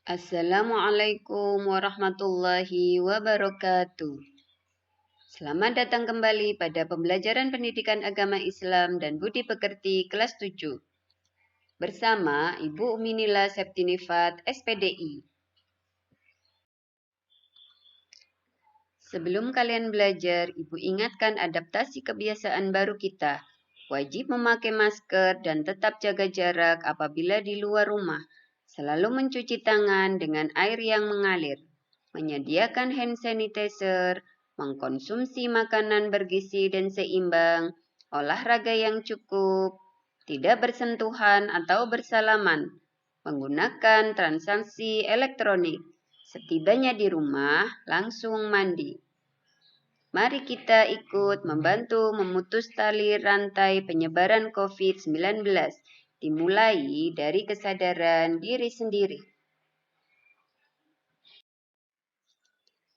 Assalamualaikum warahmatullahi wabarakatuh. Selamat datang kembali pada pembelajaran pendidikan agama Islam dan budi pekerti kelas 7 bersama Ibu Uminila Septinifat SPDI. Sebelum kalian belajar, Ibu ingatkan adaptasi kebiasaan baru kita. Wajib memakai masker dan tetap jaga jarak apabila di luar rumah. Selalu mencuci tangan dengan air yang mengalir. Menyediakan hand sanitizer, mengkonsumsi makanan bergizi dan seimbang, olahraga yang cukup, tidak bersentuhan atau bersalaman, menggunakan transaksi elektronik. Setibanya di rumah, langsung mandi. Mari kita ikut membantu memutus tali rantai penyebaran COVID-19, dimulai dari kesadaran diri sendiri.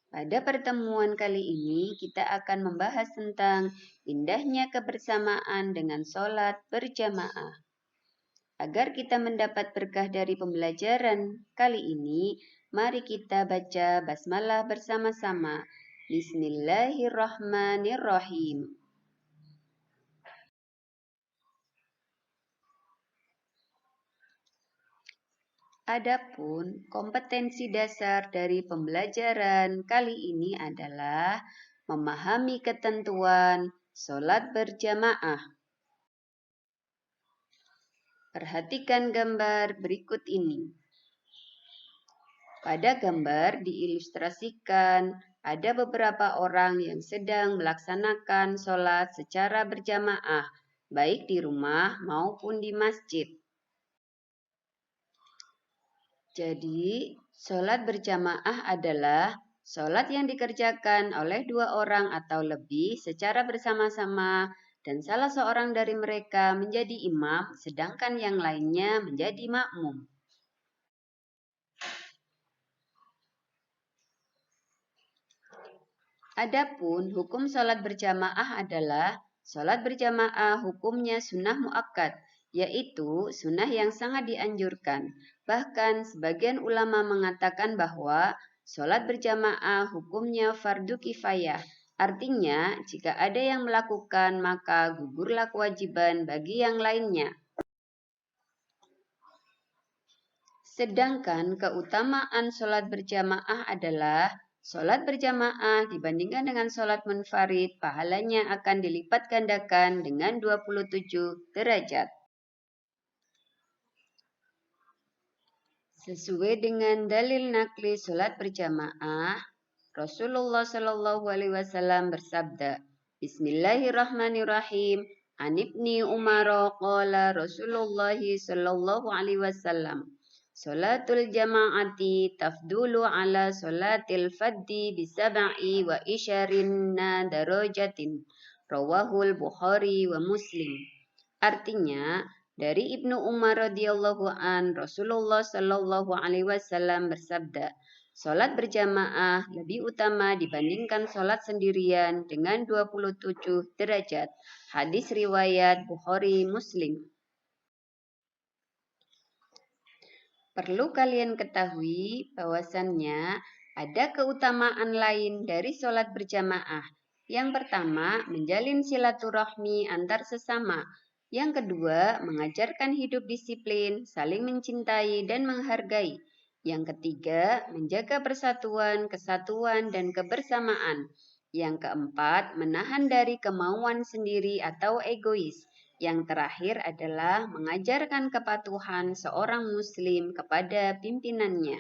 Pada pertemuan kali ini, kita akan membahas tentang indahnya kebersamaan dengan sholat berjamaah. Agar kita mendapat berkah dari pembelajaran kali ini, mari kita baca basmalah bersama-sama. Bismillahirrahmanirrahim. Adapun kompetensi dasar dari pembelajaran kali ini adalah memahami ketentuan sholat berjamaah. Perhatikan gambar berikut ini. Pada gambar diilustrasikan ada beberapa orang yang sedang melaksanakan sholat secara berjamaah, baik di rumah maupun di masjid. Jadi, sholat berjamaah adalah sholat yang dikerjakan oleh dua orang atau lebih secara bersama-sama dan salah seorang dari mereka menjadi imam, sedangkan yang lainnya menjadi makmum. Adapun hukum sholat berjamaah adalah sholat berjamaah hukumnya sunnah muakkad, yaitu sunnah yang sangat dianjurkan. Bahkan sebagian ulama mengatakan bahwa sholat berjamaah hukumnya fardu kifayah. Artinya, jika ada yang melakukan maka gugurlah kewajiban bagi yang lainnya. Sedangkan keutamaan sholat berjamaah adalah sholat berjamaah dibandingkan dengan sholat munfarid, pahalanya akan dilipat gandakan dengan 27 derajat. Sesuai dengan dalil nakli sholat berjamaah, Rasulullah Shallallahu Alaihi Wasallam bersabda, Bismillahirrahmanirrahim. Anibni Umar qala Rasulullah Shallallahu Alaihi Wasallam. Salatul jama'ati tafdulu ala salatil faddi bisab'i wa isyarinna darajatin. Rawahul Bukhari wa Muslim. Artinya, dari Ibnu Umar radhiyallahu an, Rasulullah Shallallahu alaihi wasallam bersabda, salat berjamaah lebih utama dibandingkan salat sendirian dengan 27 derajat. Hadis riwayat Bukhari Muslim. Perlu kalian ketahui bahwasannya ada keutamaan lain dari sholat berjamaah. Yang pertama, menjalin silaturahmi antar sesama. Yang kedua, mengajarkan hidup disiplin, saling mencintai dan menghargai. Yang ketiga, menjaga persatuan, kesatuan, dan kebersamaan. Yang keempat, menahan dari kemauan sendiri atau egois. Yang terakhir adalah mengajarkan kepatuhan seorang muslim kepada pimpinannya.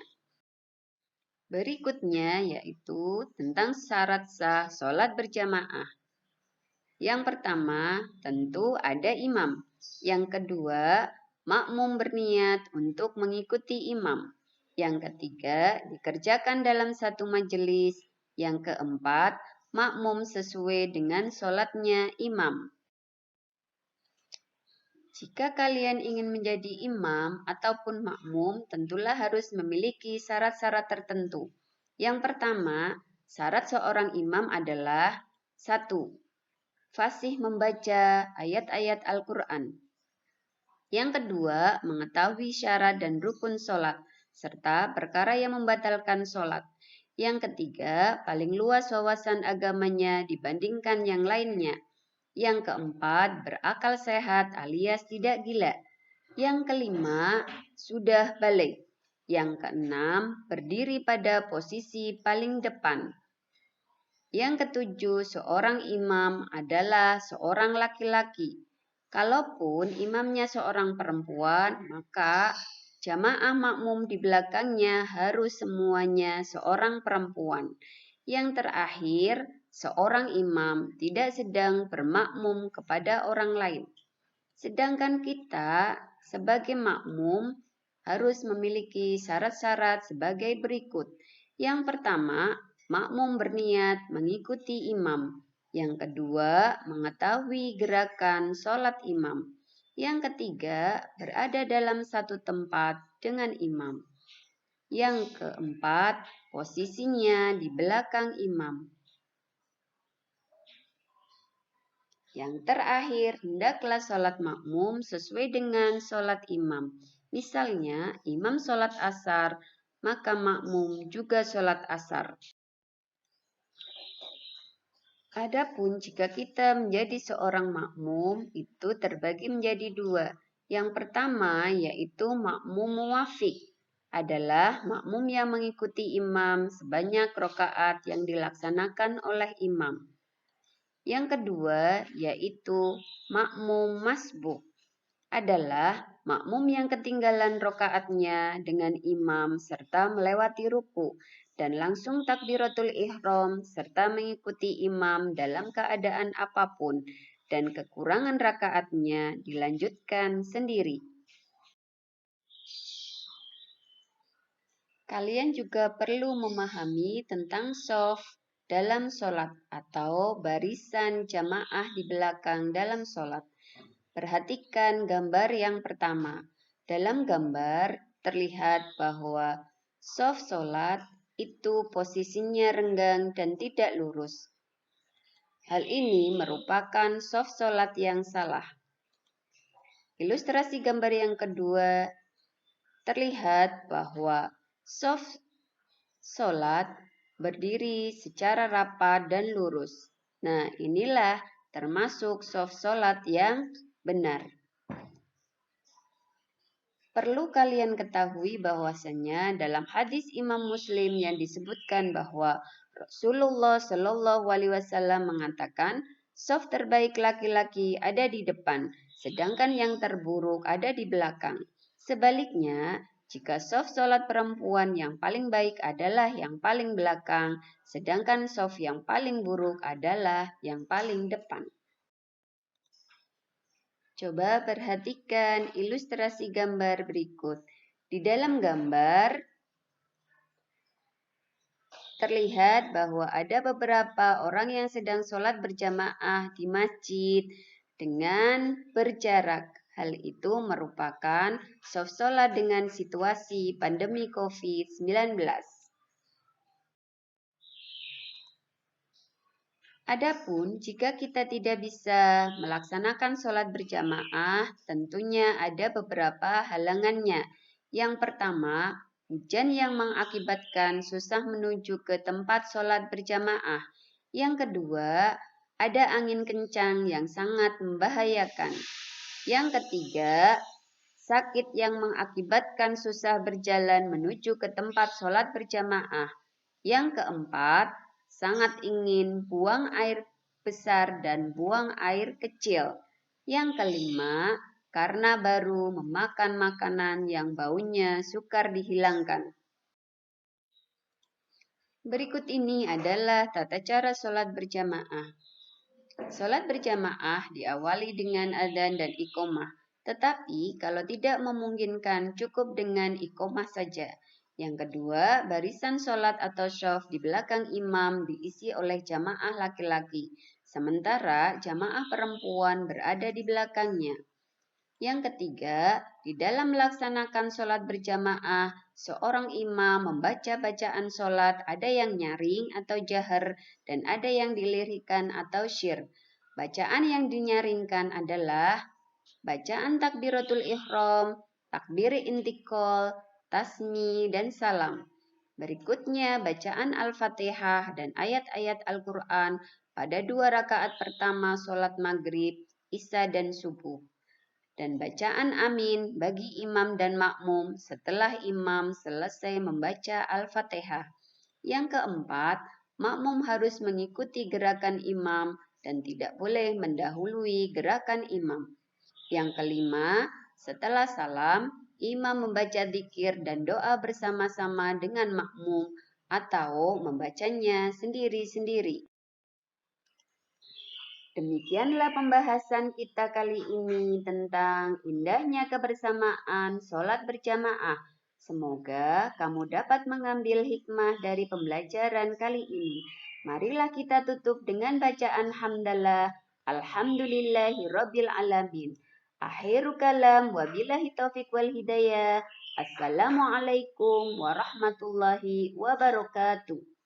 Berikutnya yaitu tentang syarat sah sholat berjamaah. Yang pertama, tentu ada imam. Yang kedua, makmum berniat untuk mengikuti imam. Yang ketiga, dikerjakan dalam satu majelis. Yang keempat, makmum sesuai dengan sholatnya imam. Jika kalian ingin menjadi imam ataupun makmum, tentulah harus memiliki syarat-syarat tertentu. Yang pertama, syarat seorang imam adalah 1. Fasih membaca ayat-ayat Al-Quran. Yang kedua, mengetahui syarat dan rukun sholat serta perkara yang membatalkan sholat. Yang ketiga, paling luas wawasan agamanya dibandingkan yang lainnya. Yang keempat, berakal sehat alias tidak gila. Yang kelima, sudah balik. Yang keenam, berdiri pada posisi paling depan. Yang ketujuh, seorang imam adalah seorang laki-laki. Kalaupun imamnya seorang perempuan, maka jamaah makmum di belakangnya harus semuanya seorang perempuan. Yang terakhir, seorang imam tidak sedang bermakmum kepada orang lain. Sedangkan kita sebagai makmum harus memiliki syarat-syarat sebagai berikut. Yang pertama, makmum berniat mengikuti imam. Yang kedua, mengetahui gerakan sholat imam. Yang ketiga, berada dalam satu tempat dengan imam. Yang keempat, posisinya di belakang imam. Yang terakhir, hendaklah sholat makmum sesuai dengan sholat imam. Misalnya, imam sholat asar, maka makmum juga sholat asar. Adapun jika kita menjadi seorang makmum, itu terbagi menjadi dua. Yang pertama yaitu makmum muwafiq, adalah makmum yang mengikuti imam sebanyak rakaat yang dilaksanakan oleh imam. Yang kedua yaitu makmum masbuk, adalah makmum yang ketinggalan rokaatnya dengan imam serta melewati ruku dan langsung takbiratul ihram serta mengikuti imam dalam keadaan apapun dan kekurangan rakaatnya dilanjutkan sendiri. Kalian juga perlu memahami tentang shaf dalam sholat atau barisan jamaah di belakang dalam sholat. Perhatikan gambar yang pertama. Dalam gambar terlihat bahwa shaf sholat itu posisinya renggang dan tidak lurus. Hal ini merupakan shaf sholat yang salah. Ilustrasi gambar yang kedua terlihat bahwa shaf sholat berdiri secara rapat dan lurus. Nah, inilah termasuk shaf sholat yang benar. Perlu kalian ketahui bahwasanya dalam hadis Imam Muslim yang disebutkan bahwa Rasulullah Shallallahu Alaihi Wasallam mengatakan, shaf terbaik laki-laki ada di depan, sedangkan yang terburuk ada di belakang. Sebaliknya, jika shaf sholat perempuan yang paling baik adalah yang paling belakang, sedangkan shaf yang paling buruk adalah yang paling depan. Coba perhatikan ilustrasi gambar berikut. Di dalam gambar terlihat bahwa ada beberapa orang yang sedang sholat berjamaah di masjid dengan berjarak. Hal itu merupakan shaf sholat dengan situasi pandemi COVID-19. Adapun jika kita tidak bisa melaksanakan sholat berjamaah, tentunya ada beberapa halangannya. Yang pertama, hujan yang mengakibatkan susah menuju ke tempat sholat berjamaah. Yang kedua, ada angin kencang yang sangat membahayakan. Yang ketiga, sakit yang mengakibatkan susah berjalan menuju ke tempat sholat berjamaah. Yang keempat, sangat ingin buang air besar dan buang air kecil. Yang kelima, karena baru memakan makanan yang baunya sukar dihilangkan. Berikut ini adalah tata cara sholat berjamaah. Sholat berjamaah diawali dengan adzan dan iqomah, tetapi kalau tidak memungkinkan cukup dengan iqomah saja. Yang kedua, barisan sholat atau shaf di belakang imam diisi oleh jamaah laki-laki, sementara jamaah perempuan berada di belakangnya. Yang ketiga, di dalam melaksanakan sholat berjamaah, seorang imam membaca bacaan sholat ada yang nyaring atau jahar dan ada yang dilirikkan atau syir. Bacaan yang dinyaringkan adalah bacaan takbiratul ihram, takbir intikal, tasmi, dan salam. Berikutnya bacaan Al-Fatihah dan ayat-ayat Al-Quran pada 2 rakaat pertama sholat maghrib, isya, dan subuh. Dan bacaan amin bagi imam dan makmum setelah imam selesai membaca Al-Fatihah. Yang keempat, makmum harus mengikuti gerakan imam dan tidak boleh mendahului gerakan imam. Yang kelima, setelah salam, imam membaca dzikir dan doa bersama-sama dengan makmum atau membacanya sendiri-sendiri. Demikianlah pembahasan kita kali ini tentang indahnya kebersamaan sholat berjamaah. Semoga kamu dapat mengambil hikmah dari pembelajaran kali ini. Marilah kita tutup dengan bacaan hamdalah. Alhamdulillahi Rabbil Alamin. Akhiru kalam wabillahi taufiq wal hidayah. Assalamualaikum warahmatullahi wabarakatuh.